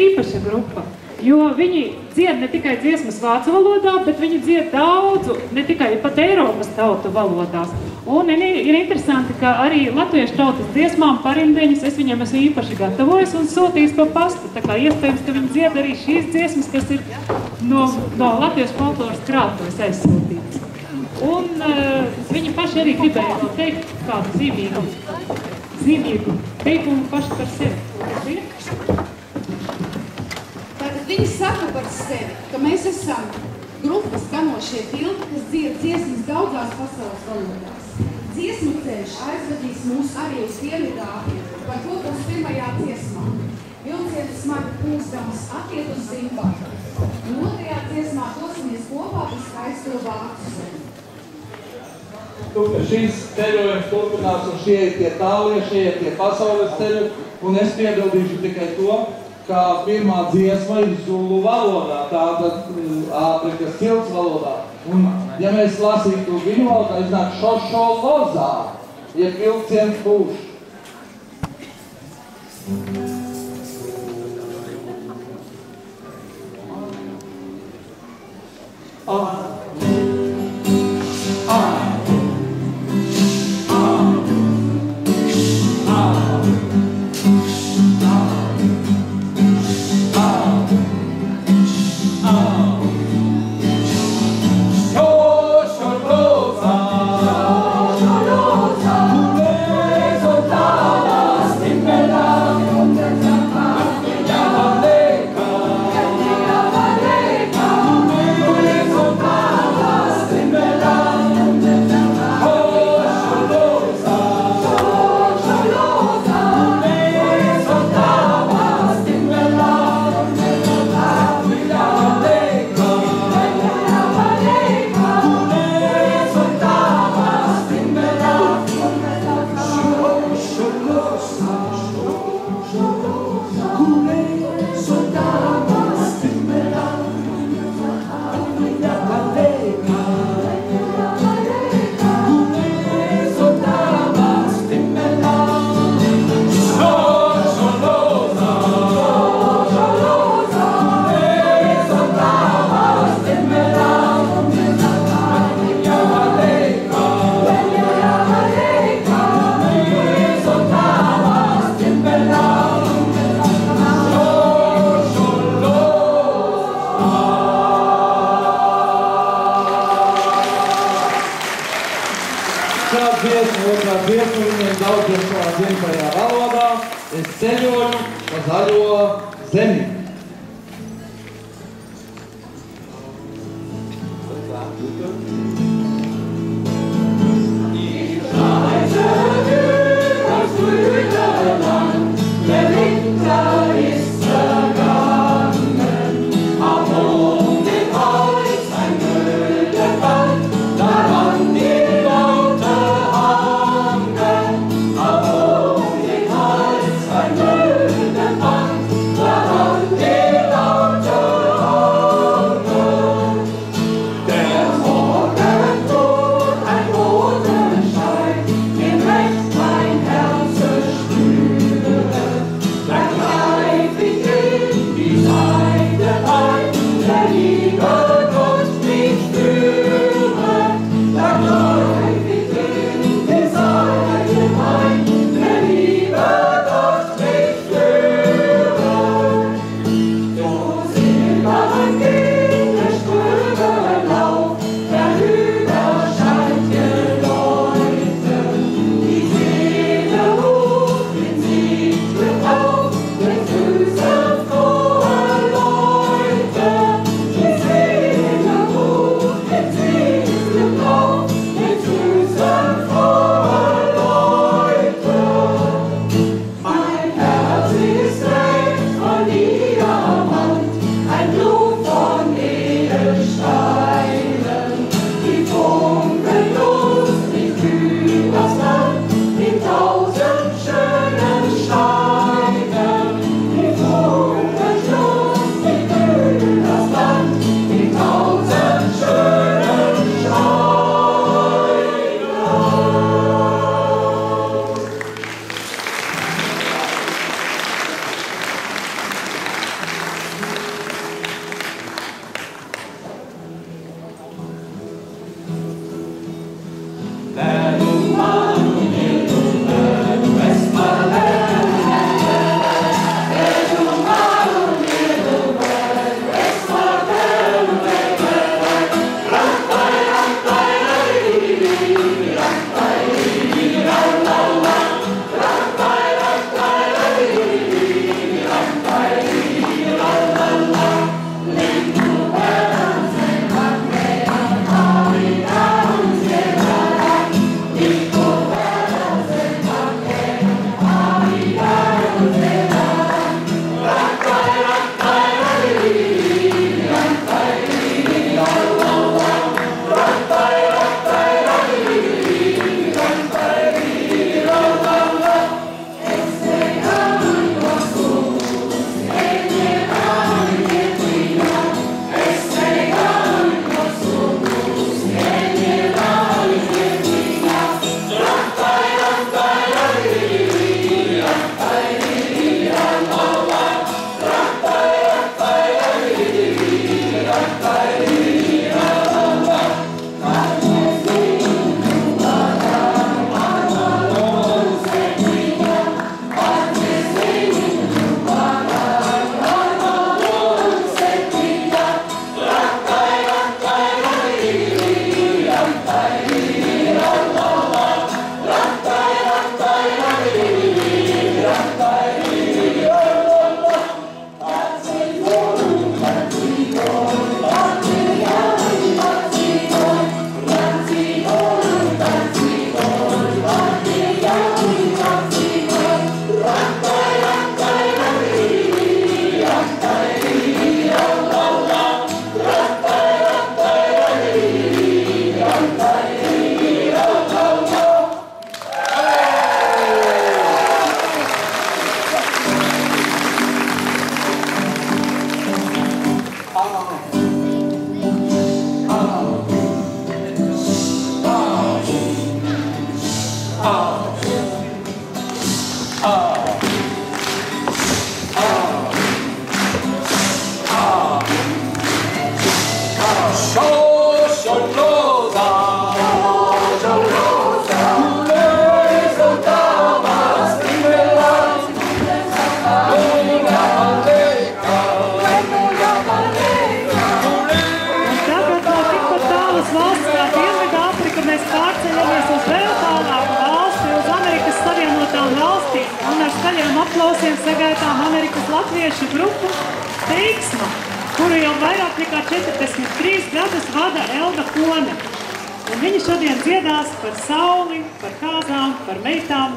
īpaša grupa, jo viņi dzied ne tikai dziesmas vācu valodā, bet viņi dzied daudzu, ne tikai pat Eiropas tautu valodās. Un ir interesanti, ka arī latviešu tautas dziesmām parindeņas es viņiem esmu īpaši gatavojis un sūtījis pa pastu. Tā kā iespējams, ka viņi dzied arī šīs dziesmas, kas ir no latviešu folkloras krātuves aizsūtītas. Un viņi paši arī gribēja vēl teikt kādu zīmīgu teikumu paši par sevi. Tātad viņi saka par sevi, ka mēs esam grupas ganošie tilti, kas dzied dziesmas daudzās pasaules valodās. Dziesmu ceļš aizvedīs mūs arī uz Dienvidāfriku, par ko būs pirmajā dziesmā. Vilcieni smagi pūstams attiet uz Zimbabvi. Un otrajā dziesmā dosimies kopā uz skaisto vācu zemi. Šīs ceļojums turpinās, un šie ir tie tālie, šie ir tie pasaules ceļi, un es piebildīšu tikai to, ka pirmā dziesma ir zulu valodā, tāda Āfrikas cilts valodā. Un, ja mēs lasītu viņu valodā, iznāk šošolozā, ja vilciens pūš. Ein Müll, der Band, daran zaļiem aplausiem sagaidām Amerikas latviešu grupu Teiksma, kuru jau vairāk nekā 43 gadus vada Elga Kone. Un viņi šodien dziedās par sauli, par kāzām, par meitām,